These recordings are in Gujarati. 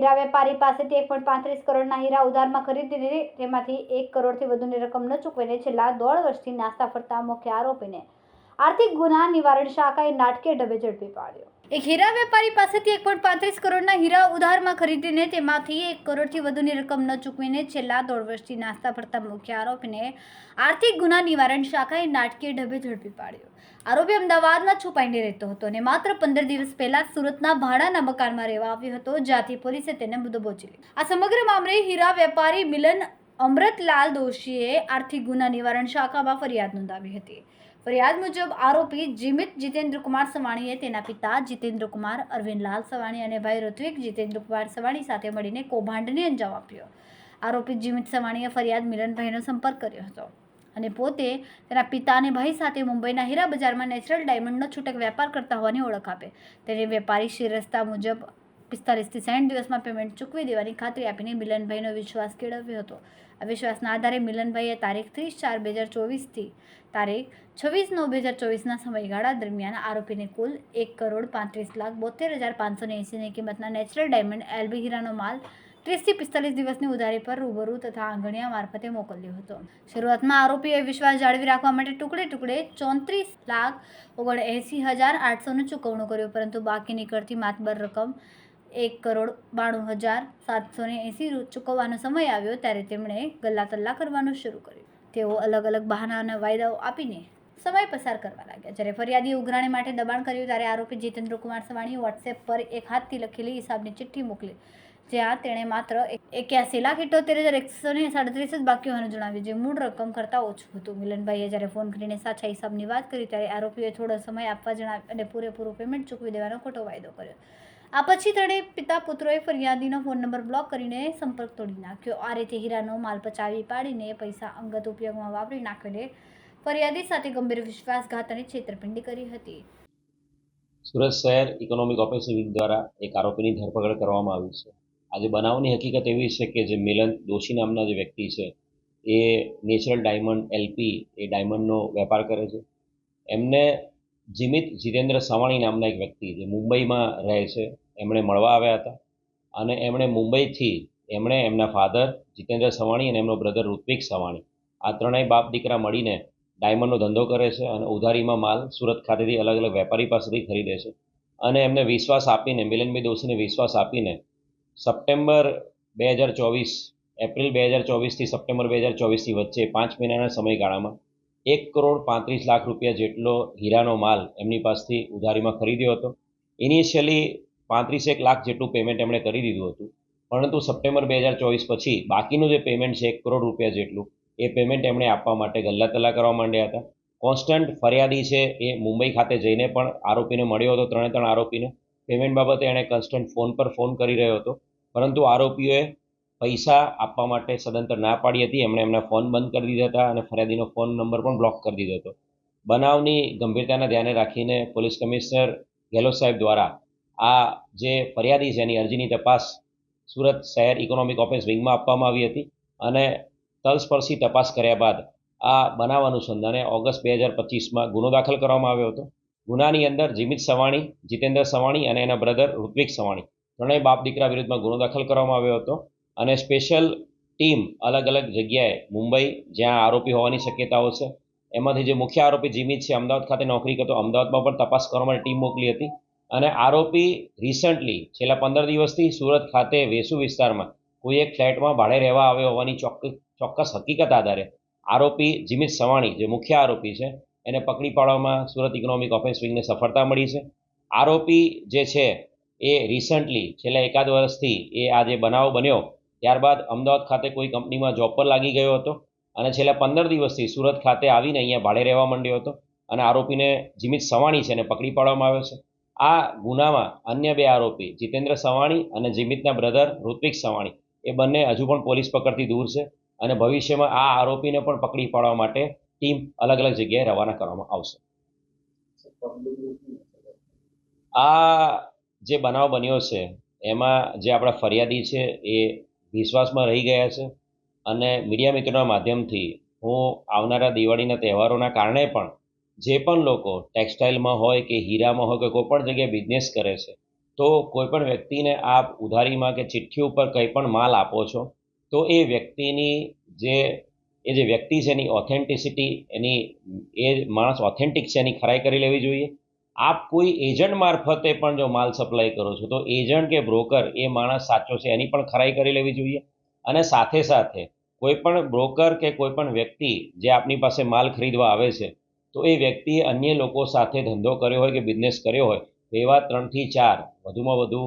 હીરા વેપારી પાસેથી 1.35 કરોડના હીરા ઉધારમાં ખરીદીને તેમાંથી 1 કરોડથી વધુની રકમ ન ચૂકવીને છેલ્લા 1.5 વર્ષથી નાસ્તા ફરતા મુખ્ય આરોપીને આર્થિક ગુના નિવારણ શાખાએ નાટકીય ઢબે ઝડપી પાડ્યો। એક હીરા વેપારી પાસેથી 1.35 કરોડના હીરા ઉધારમાં ખરીદીને તેમાંથી 1 કરોડથી વધુની રકમ ન ચૂકવીને છેલ્લા 1.5 વર્ષથી નાસ્તા ફરતા મુખ્ય આરોપીને આર્થિક ગુના નિવારણ શાખાએ નાટકીય ઢબે ઝડપી પાડ્યો। આરોપી અમદાવાદમાં છુપાઈને રહેતો હતો અને માત્ર 15 દિવસ પહેલા સુરતના ભાડાના મકાનમાં રહેવા આવ્યો હતો, જ્યાંથી પોલીસે તેને દબોચી લીધો। આ સમગ્ર મામલે હીરા વેપારી મિલન અમૃતલાલ દોશીએ આર્થિક ગુના નિવારણ શાખામાં ફરિયાદ નોંધાવી હતી। ફરિયાદ મુજબ આરોપી જીમિત જીતેન્દ્ર કુમાર સવાણીએ તેના પિતા જીતેન્દ્ર કુમાર અરવિંદલાલ સવાણી અને ભાઈ ઋત્વિક જીતેન્દ્ર કુમાર સવાણી સાથે મળીને કૌભાંડને અંજામ આપ્યો। આરોપી જીમિત સવાણીએ ફરિયાદ મિલનભાઈનો સંપર્ક કર્યો હતો અને પોતે તેના પિતા અને ભાઈ સાથે મુંબઈના હીરા બજારમાં નેચરલ ડાયમંડનો છૂટક વેપાર કરતા હોવાની ઓળખ આપે તેને વેપારી શિરસ્તા મુજબ 45 થી 60 દિવસમાં પેમેન્ટ ચૂકવી દેવાની ખાતરી આપીને મિલનભાઈનો વિશ્વાસ કેળવ્યો હતો। આ વિશ્વાસના આધારે મિલનભાઈએ તારીખ 30/4/2024થી તારીખ 26/9/2024ના સમયગાળા દરમિયાન આરોપીને કુલ 1,35,72,580ની કિંમતના નેચરલ ડાયમંડ LB હીરાનો માલ 30 થી 45 દિવસની ઉધારી પર રૂબરૂ તથા આંગણિયા મારફતે મોકલ્યો હતો। શરૂઆતમાં આરોપીએ વિશ્વાસ જાળવી રાખવા માટે ટુકડે 34,79,800નું ચૂકવણું કર્યું, પરંતુ બાકી નીકળતી માતબર રકમ 1,92,780 ચૂકવવાનો સમય આવ્યો ત્યારે તેમણે ગલ્લા કરવાનું શરૂ કર્યું। તેઓ અલગ અલગ બહાના અને વાયદાઓ આપીને સમય પસાર કરવા લાગ્યા। જ્યારે ફરિયાદીએ ઉઘરાણી માટે દબાણ કર્યું ત્યારે આરોપી જીતેન્દ્ર કુમાર સવાણીએ વોટ્સએપ પર એક હાથથી લખેલી હિસાબની ચિઠ્ઠી મોકલી, જ્યાં તેણે માત્ર 81,78,137 જ બાકી હોવાનું જણાવ્યું, જે મૂળ રકમ કરતાં ઓછું હતું। મિલનભાઈએ જ્યારે ફોન કરીને સાચા હિસાબની વાત કરી ત્યારે આરોપીએ થોડો સમય આપવા જણાવ્યું અને પૂરેપૂરું પેમેન્ટ ચૂકવી દેવાનો ખોટો વાયદો કર્યો। આ પછી તેણે પિતા પુત્રોએ ફરિયાદીનો ફોન નંબર બ્લોક કરીને સંપર્ક તોડી નાખ્યો। આ રીતે હીરાનો માલ પચાવી પાડીને પૈસા અંગત ઉપયોગમાં વાપરી નાખીને ફરિયાદી સાથે ગંભીર વિશ્વાસઘાત અને છેતરપિંડી કરી હતી। સુરત શહેર ઇકોનોમિક ઓફિસર દ્વારા એક આરોપીની ધરપકડ કરવામાં આવી છે। આજે બનાવની હકીકત એવી છે કે જે મિલન દોશી નામના જે વ્યક્તિ છે એ નેચરલ ડાયમંડ LP એ ડાયમંડનો વેપાર કરે છે। એમને જીમિત જીતેન્દ્ર સવાણી નામના એક વ્યક્તિ જે મુંબઈમાં રહે છે એમણે મળવા આવ્યા હતા અને એમણે મુંબઈથી એમના ફાધર જીતેન્દ્ર સવાણી અને એમનો બ્રધર ઋત્વિક સવાણી આ ત્રણેય બાપ દીકરા મળીને ડાયમંડનો ધંધો કરે છે અને ઉધારીમાં માલ સુરત ખાતેથી અલગ અલગ વેપારી પાસેથી ખરીદે છે અને એમને વિશ્વાસ આપીને મિલનભાઈ દોશીને વિશ્વાસ આપીને સપ્ટેમ્બર 2024 એપ્રિલ 2024થી સપ્ટેમ્બર 2024ની વચ્ચે 5 મહિનાના સમયગાળામાં 1,35,00,000 રૂપિયા જેટલો હીરાનો માલ એમની પાસેથી ઉધારીમાં ખરીદ્યો હતો। ઇનિશિયલી 35 લાખ જેટલું પેમેન્ટ એમણે કરી દીધું હતું, પરંતુ સપ્ટેમ્બર 2024 પછી બાકીનું જે પેમેન્ટ છે 1 કરોડ રૂપિયા જેટલું એ પેમેન્ટ એમણે આપવા માટે ગલ્લા કરવા માંડ્યા હતા। કોન્સ્ટન્ટ ફરિયાદી છે એ મુંબઈ ખાતે જઈને પણ આરોપીને મળ્યો હતો, ત્રણે આરોપીને પેમેન્ટ બાબતે એણે કોન્સ્ટન્ટ ફોન કરી રહ્યો હતો, પરંતુ આરોપીઓએ પૈસા આપવા માટે સદંતર ના પાડી હતી। એમણે એમના ફોન બંધ કરી દીધા હતા અને ફરિયાદીનો ફોન નંબર પણ બ્લોક કરી દીધો હતો। બનાવની ગંભીરતાને ધ્યાને રાખીને પોલીસ કમિશનર ગેહલોત સાહેબ દ્વારા આ જે ફરિયાદી છે એની અરજીની તપાસ સુરત શહેર ઇકોનોમિક ઓફિસ વિંગમાં આપવામાં આવી હતી અને તલસ્પર્શી તપાસ કર્યા બાદ આ બનાવ અનુસંધાને ઓગસ્ટ 2025માં ગુનો દાખલ કરવામાં આવ્યો હતો। ગુનાની અંદર જીમિત સવાણી, જીતેન્દ્ર સવાણી અને એના બ્રધર ઋત્વિક સવાણી ત્રણેય બાપ દીકરા વિરુદ્ધમાં ગુનો દાખલ કરવામાં આવ્યો હતો અને સ્પેશિયલ ટીમ અલગ અલગ જગ્યાએ મુંબઈ જ્યાં આરોપી હોવાની શક્યતાઓ છે એમાંથી જે મુખ્ય આરોપી જીમિત છે અમદાવાદ ખાતે નોકરી કરતો, અમદાવાદમાં પણ તપાસ કરવા માટે ટીમ મોકલી હતી અને આરોપી રિસન્ટલી છેલ્લા 15 દિવસથી સુરત ખાતે વેસુ વિસ્તારમાં કોઈ એક ફ્લેટમાં ભાડે રહેવા આવ્યો હોવાની ચોક્કસ હકીકત આધારે આરોપી જીમિત સવાણી જે મુખ્ય આરોપી છે એને પકડી પાડવામાં સુરત ઇકોનોમિક ઓફિસ વિંગને સફળતા મળી છે। આરોપી જે છે એ રિસન્ટલી છેલ્લા 1 વર્ષથી એ આ જે બનાવ બન્યો ત્યારબાદ અમદાવાદ ખાતે કોઈ કંપનીમાં જોબ પર લાગી ગયો હતો અને છેલ્લા 15 દિવસથી સુરત ખાતે આવીને અહીંયા ભાડે રહેવા માંડ્યો હતો અને આરોપીને જીમિત સવાણી છે એને પકડી પાડવામાં આવ્યો છે। આ ગુનામાં અન્ય 2 આરોપી જીતેન્દ્ર સવાણી અને જીમિતના બ્રધર ઋત્વિક સવાણી એ બંને હજુ પણ પોલીસ પકડથી દૂર છે અને ભવિષ્યમાં આ આરોપીને પણ પકડી પાડવા માટે ટીમ અલગ અલગ જગ્યાએ રવાના કરવામાં આવશે। આ જે બનાવ બન્યો છે એમાં જે આપણા ફરિયાદી છે એ વિશ્વાસમાં રહી ગયા છે અને મીડિયા મિત્રોના માધ્યમથી હું આવનારા દિવાળીના તહેવારોના કારણે પણ જે પણ લોકો ટેક્સટાઇલમાં હોય કે હીરામાં હોય કે કોઈ પણ જગ્યાએ બિઝનેસ કરે છે તો કોઈ પણ વ્યક્તિને આપ ઉધારીમાં કે ચિઠ્ઠી ઉપર કંઈ પણ માલ આપો છો તો એ વ્યક્તિની જે વ્યક્તિ છે એની ઓથેન્ટિસિટી એ માણસ ઓથેન્ટિક છે એની ખરાઈ કરી લેવી જોઈએ. આપ કોઈ એજન્ટ મારફતે પણ જો માલ સપ્લાય કરો છો તો એજન્ટ કે બ્રોકર એ માણસ સાચો છે એની પણ ખરાઈ કરી લેવી જોઈએ. અને સાથે સાથે કોઈ પણ બ્રોકર કે કોઈ પણ વ્યક્તિ જે આપની પાસે માલ ખરીદવા આવે છે તો એ વ્યક્તિએ અન્ય લોકો સાથે ધંધો કર્યો હોય કે બિઝનેસ કર્યો હોય તો એવા 3 થી 4 વધુમાં વધુ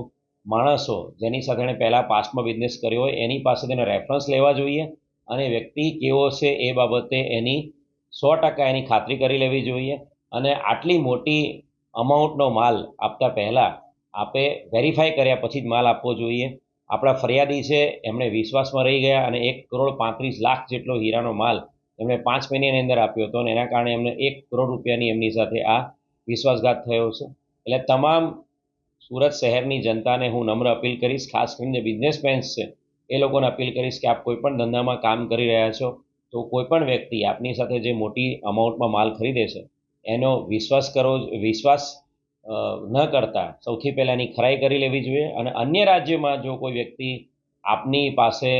માણસો જેની સાથે એણે પહેલાં પાસ્ટમાં બિઝનેસ કર્યો હોય એની પાસે તેને રેફરન્સ લેવા જોઈએ અને વ્યક્તિ કેવો છે એ બાબતે એની 100% એની ખાતરી કરી લેવી જોઈએ. અને આટલી મોટી અમાઉન્ટનો માલ આપતા પહેલાં આપે વેરીફાઈ કર્યા પછી જ માલ આપવો જોઈએ. આપણા ફરિયાદી છે એમણે વિશ્વાસમાં રહી ગયા અને 1,35,00,000 જેટલો હીરાનો માલ એમણે 5 મહિનાની અંદર આપ્યો હતો અને એના કારણે એમને 1 કરોડ રૂપિયાની એમની સાથે આ વિશ્વાસઘાત થયો છે. એટલે તમામ સુરત શહેરની જનતાને હું નમ્ર અપીલ કરીશ, ખાસ કરીને જે બિઝનેસમેન્સ છે એ લોકોને અપીલ કરીશ કે આપ કોઈ પણ ધંધામાં કામ કરી રહ્યા છો તો કોઈ પણ વ્યક્તિ આપની સાથે જે મોટી અમાઉન્ટમાં માલ ખરીદે છે એનો વિશ્વાસ ન કરતા સૌથી પહેલાં એની ખરાઈ કરી લેવી જોઈએ. અને અન્ય રાજ્યમાં જો કોઈ વ્યક્તિ આપની પાસે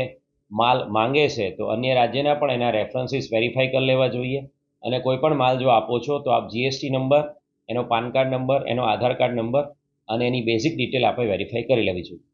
માલ માંગે છે તો અન્ય રાજ્યના પણ એના રેફરન્સીસ વેરીફાઈ કરી લેવા જોઈએ. અને કોઈ પણ માલ જો આપો છો તો આપ જીએસટી નંબર, એનો પાન કાર્ડ નંબર, એનો આધાર કાર્ડ નંબર અને એની બેઝિક ડિટેલ આપણે વેરીફાઈ કરી લેવી જોઈએ.